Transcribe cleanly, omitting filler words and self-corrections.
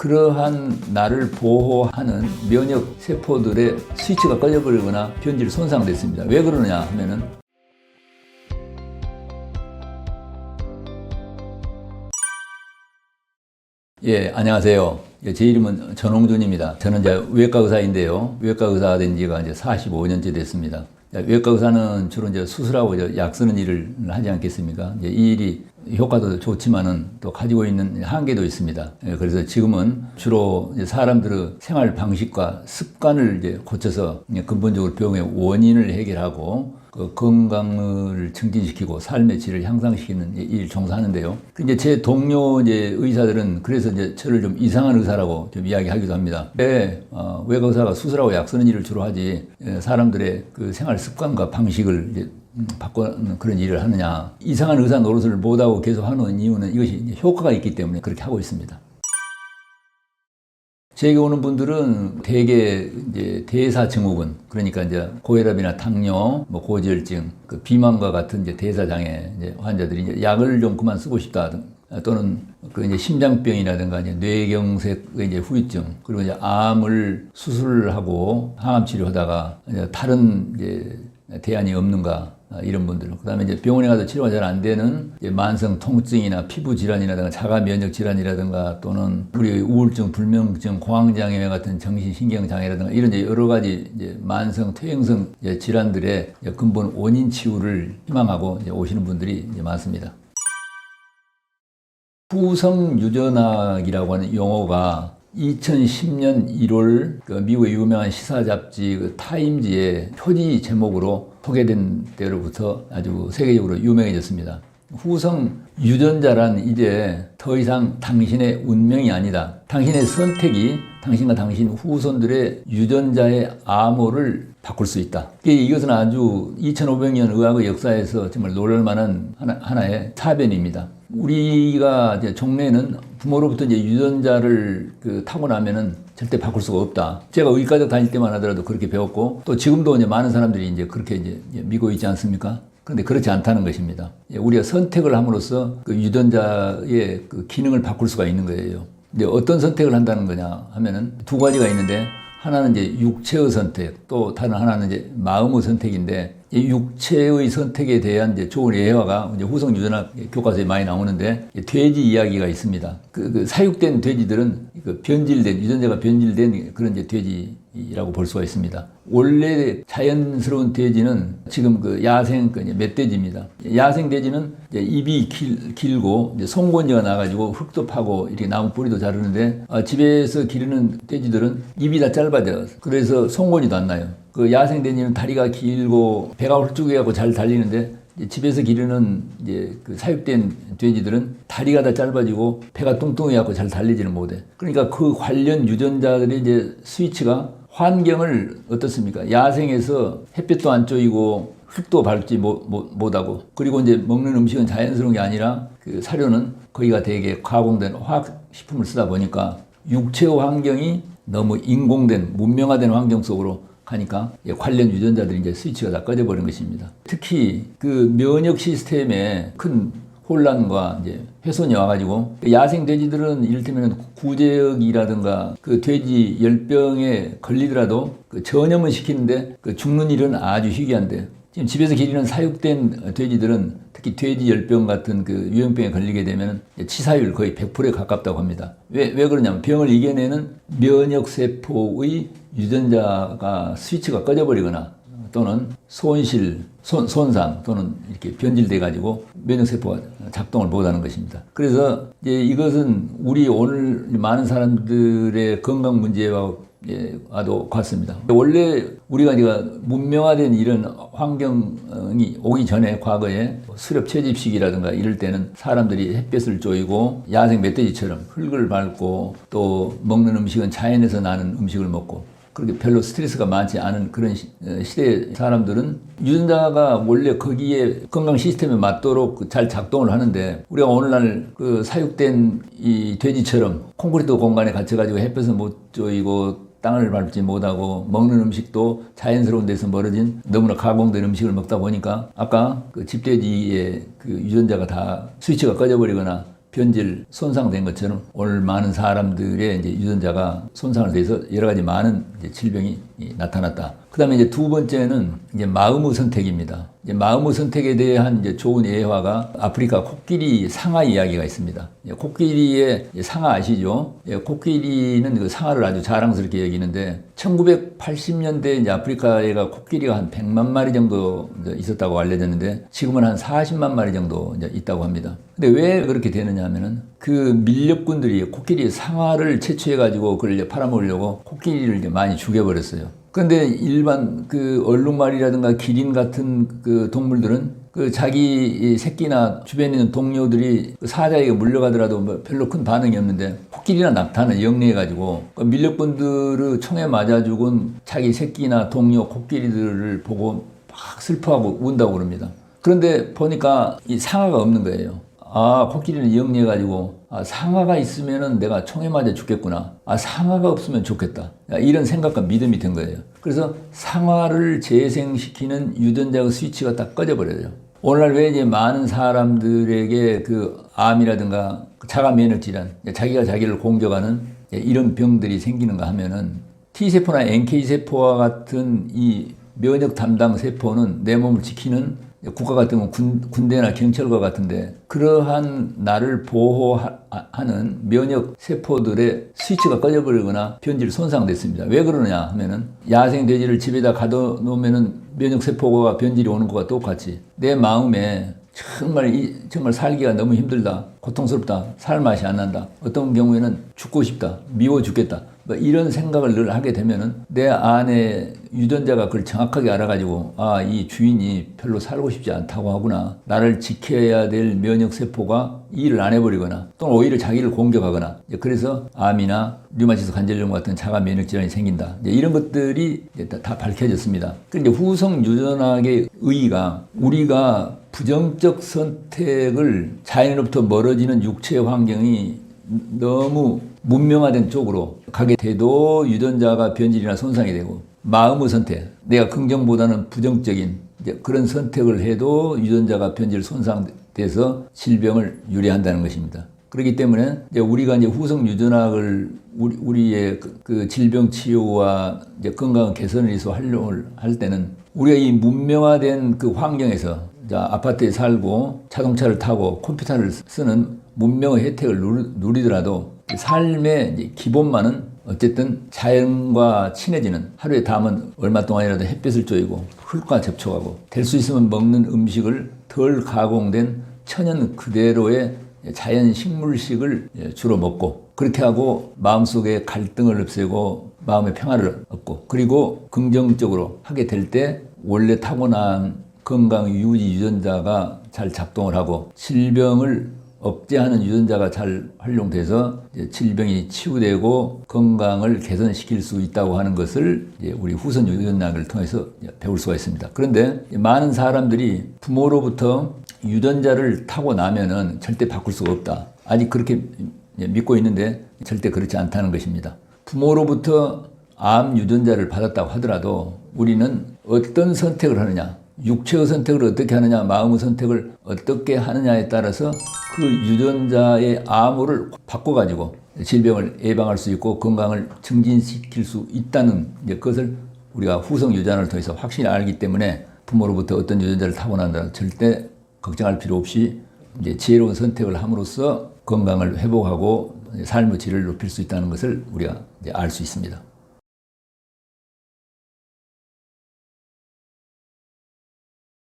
그러한 나를 보호하는 면역 세포들의 스위치가 꺼져버리거나 변질 손상됐습니다. 왜 그러느냐 하면은 예, 안녕하세요. 제 이름은 전홍준입니다. 저는 이제 외과 의사인데요. 외과 의사가 된 지가 이제 45년째 됐습니다. 외과 의사는 주로 이제 수술하고 약 쓰는 일을 하지 않겠습니까? 이제 이 일이 효과도 좋지만은 또 가지고 있는 한계도 있습니다. 그래서 지금은 주로 이제 사람들의 생활 방식과 습관을 이제 고쳐서 근본적으로 병의 원인을 해결하고 그 건강을 증진시키고 삶의 질을 향상시키는 일을 종사하는데요. 이제 제 동료 이제 의사들은 그래서 이제 저를 좀 이상한 의사라고 좀 이야기하기도 합니다. 왜 외과 의사가 수술하고 약 쓰는 일을 주로 하지 사람들의 그 생활 습관과 방식을 이제 바꾸는 그런 일을 하느냐. 이상한 의사 노릇을 못하고 계속 하는 이유는 이것이 효과가 있기 때문에 그렇게 하고 있습니다. 제게 오는 분들은 대개 이제 대사증후군, 그러니까 이제 고혈압이나 당뇨, 고지혈증, 그 비만과 같은 이제 대사장애 이제 환자들이 이제 약을 좀 그만 쓰고 싶다 또는 그 이제 심장병이라든가 이제 뇌경색의 이제 후유증, 그리고 이제 암을 수술하고 항암 치료하다가 이제 다른 이제 대안이 없는가, 이런 분들. 그 다음에 이제 병원에 가서 치료가 잘 안 되는 만성 통증이나 피부 질환이라든가 자가 면역 질환이라든가 또는 우리 우울증, 불면증, 공황장애 같은 정신신경 장애라든가 이런 이제 여러 가지 이제 만성 퇴행성 질환들의 근본 원인 치유를 희망하고 이제 오시는 분들이 이제 많습니다. 후성 유전학이라고 하는 용어가 2010년 1월 그 미국의 유명한 시사 잡지 그 타임지의 표지 제목으로 소개된 때로부터 아주 세계적으로 유명해졌습니다. 후성 유전자란 이제 더 이상 당신의 운명이 아니다. 당신의 선택이 당신과 당신 후손들의 유전자의 암호를 바꿀 수 있다. 이것은 아주 2500년 의학의 역사에서 정말 놀랄만한 하나의 사변입니다. 우리가 이제 종래에는 부모로부터 이제 유전자를 타고나면은 절대 바꿀 수가 없다. 제가 의과대학 다닐 때만 하더라도 그렇게 배웠고 또 지금도 이제 많은 사람들이 이제 그렇게 이제 믿고 있지 않습니까? 그런데 그렇지 않다는 것입니다. 우리가 선택을 함으로써 그 유전자의 그 기능을 바꿀 수가 있는 거예요. 근데 어떤 선택을 한다는 거냐 하면은 두 가지가 있는데 하나는 이제 육체의 선택, 또 다른 하나는 이제 마음의 선택인데 이 육체의 선택에 대한 이제 좋은 예화가 이제 후성 유전학 교과서에 많이 나오는데 돼지 이야기가 있습니다. 그 사육된 돼지들은 그 변질된 유전자가 변질된 그런 이제 돼지라고 볼 수가 있습니다. 원래 자연스러운 돼지는 지금 그 야생 그 멧돼지입니다. 야생 돼지는 이제 입이 길고 이제 송곳니가 나가지고 흙도 파고 이렇게 나무 뿌리도 자르는데 집에서 기르는 돼지들은 입이 다 짧아져. 그래서 송곳니도 안 나요. 그 야생 돼지는 다리가 길고 배가 홀쭉해갖고 잘 달리는데 집에서 기르는 이제 그 사육된 돼지들은 다리가 다 짧아지고 배가 뚱뚱해갖고 잘 달리지는 못해. 그러니까 그 관련 유전자들의 이제 스위치가 환경을 어떻습니까? 야생에서 햇빛도 안 쬐이고 흙도 밟지 못하고 그리고 이제 먹는 음식은 자연스러운 게 아니라 그 사료는 거기가 되게 가공된 화학식품을 쓰다 보니까 육체의 환경이 너무 인공된 문명화된 환경 속으로 가니까 관련 유전자들이 이제 스위치가 다 꺼져버린 것입니다. 특히 그 면역 시스템에 큰 혼란과 이제 훼손이 와가지고 야생 돼지들은 이를테면 구제역이라든가 그 돼지 열병에 걸리더라도 그 전염을 시키는데 그 죽는 일은 아주 희귀한데 지금 집에서 기르는 사육된 돼지들은 특히 돼지 열병 같은 그 유행병에 걸리게 되면 치사율 거의 100%에 가깝다고 합니다. 왜 그러냐면 병을 이겨내는 면역세포의 유전자가 스위치가 꺼져버리거나 또는 손상 또는 이렇게 변질돼 가지고 면역세포가 작동을 못하는 것입니다. 그래서 이제 이것은 우리 오늘 많은 사람들의 건강 문제와도 같습니다. 원래 우리가 문명화된 이런 환경이 오기 전에 과거에 수렵 채집식이라든가 이럴 때는 사람들이 햇볕을 쬐이고 야생 멧돼지처럼 흙을 밟고 또 먹는 음식은 자연에서 나는 음식을 먹고 그렇게 별로 스트레스가 많지 않은 그런 시대의 사람들은 유전자가 원래 거기에 건강 시스템에 맞도록 잘 작동을 하는데 우리가 오늘날 그 사육된 이 돼지처럼 콘크리트 공간에 갇혀가지고 햇볕을 못 쬐이고 땅을 밟지 못하고 먹는 음식도 자연스러운 데서 멀어진 너무나 가공된 음식을 먹다 보니까 아까 그 집돼지의 그 유전자가 다 스위치가 꺼져버리거나 변질 손상된 것처럼 오늘 많은 사람들의 이제 유전자가 손상을 돼서 여러 가지 많은 이제 질병이 나타났다. 그다음에 이제 두 번째는 이제 마음의 선택입니다. 이제 마음의 선택에 대한 이제 좋은 예화가 아프리카 코끼리 상아 이야기가 있습니다. 코끼리의 상아 아시죠? 코끼리는 그 상아를 아주 자랑스럽게 여기는데 1980년대 이제 아프리카에가 코끼리가 한 100만 마리 정도 있었다고 알려졌는데 지금은 한 40만 마리 정도 이제 있다고 합니다. 근데 왜 그렇게 되느냐 하면은 그 밀렵꾼들이 코끼리 상아를 채취해가지고 그걸 이제 팔아먹으려고 코끼리를 이제 많이 죽여버렸어요. 그런데 일반 그 얼룩말이라든가 기린 같은 그 동물들은 그 자기 새끼나 주변에 있는 동료들이 사자에게 물려가더라도 뭐 별로 큰 반응이 없는데 코끼리나 낙타는 영리해가지고 그 밀렵꾼들의 총에 맞아 죽은 자기 새끼나 동료 코끼리들을 보고 막 슬퍼하고 운다고 그럽니다. 그런데 보니까 이 상아가 없는 거예요. 아, 코끼리는 영리해가지고, 아, 상아가 있으면은 내가 총에 맞아 죽겠구나. 아, 상아가 없으면 좋겠다. 이런 생각과 믿음이 든 거예요. 그래서 상아를 재생시키는 유전자의 스위치가 딱 꺼져버려요. 오늘날 왜 이제 많은 사람들에게 그 암이라든가 자가 면역 질환, 자기가 자기를 공격하는 이런 병들이 생기는가 하면은 T세포나 NK세포와 같은 이 면역 담당 세포는 내 몸을 지키는 국가 같으면 군대나 경찰과 같은데 그러한 나를 보호하는 면역 세포들의 스위치가 꺼져버리거나 변질 손상됐습니다. 왜 그러느냐 하면은 야생 돼지를 집에다 가둬놓으면은 면역 세포가 변질이 오는 것과 똑같이 내 마음에 정말 살기가 너무 힘들다, 고통스럽다, 살 맛이 안 난다, 어떤 경우에는 죽고 싶다, 미워 죽겠다, 뭐 이런 생각을 늘 하게 되면은 내 안에 유전자가 그걸 정확하게 알아가지고 아, 이 주인이 별로 살고 싶지 않다고 하구나, 나를 지켜야 될 면역세포가 일을 안 해버리거나 또는 오히려 자기를 공격하거나 그래서 암이나 류마티스 관절염 같은 자가 면역질환이 생긴다. 이런 것들이 다 밝혀졌습니다. 그런데 후성 유전학의 의의가 우리가 부정적 선택을 자연으로부터 멀어지는 육체의 환경이 너무 문명화된 쪽으로 가게 돼도 유전자가 변질이나 손상이 되고 마음의 선택, 내가 긍정보다는 부정적인 그런 선택을 해도 유전자가 변질 손상돼서 질병을 유래한다는 것입니다. 그렇기 때문에 우리가 이제 후성 유전학을 우리의 그 질병 치료와 이제 건강 개선을 위해서 활용을 할 때는 우리가 이 문명화된 그 환경에서 아파트에 살고 자동차를 타고 컴퓨터를 쓰는 문명의 혜택을 누리더라도 삶의 이제 기본만은 어쨌든 자연과 친해지는, 하루에 담은 얼마 동안이라도 햇빛을 쬐고 흙과 접촉하고 될 수 있으면 먹는 음식을 덜 가공된 천연 그대로의 자연 식물식을 주로 먹고 그렇게 하고 마음속에 갈등을 없애고 마음의 평화를 얻고 그리고 긍정적으로 하게 될 때 원래 타고난 건강 유지 유전자가 잘 작동을 하고 질병을 억제하는 유전자가 잘 활용돼서 질병이 치유되고 건강을 개선시킬 수 있다고 하는 것을 우리 후선 유전학을 통해서 배울 수가 있습니다. 그런데 많은 사람들이 부모로부터 유전자를 타고 나면은 절대 바꿀 수가 없다. 아직 그렇게 믿고 있는데 절대 그렇지 않다는 것입니다. 부모로부터 암 유전자를 받았다고 하더라도 우리는 어떤 선택을 하느냐, 육체의 선택을 어떻게 하느냐, 마음의 선택을 어떻게 하느냐에 따라서 그 유전자의 암호를 바꿔가지고 질병을 예방할 수 있고 건강을 증진시킬 수 있다는 것을 우리가 후성 유전을 통해서 확실히 알기 때문에 부모로부터 어떤 유전자를 타고난다 절대 걱정할 필요 없이 이제 지혜로운 선택을 함으로써 건강을 회복하고 삶의 질을 높일 수 있다는 것을 우리가 알 수 있습니다.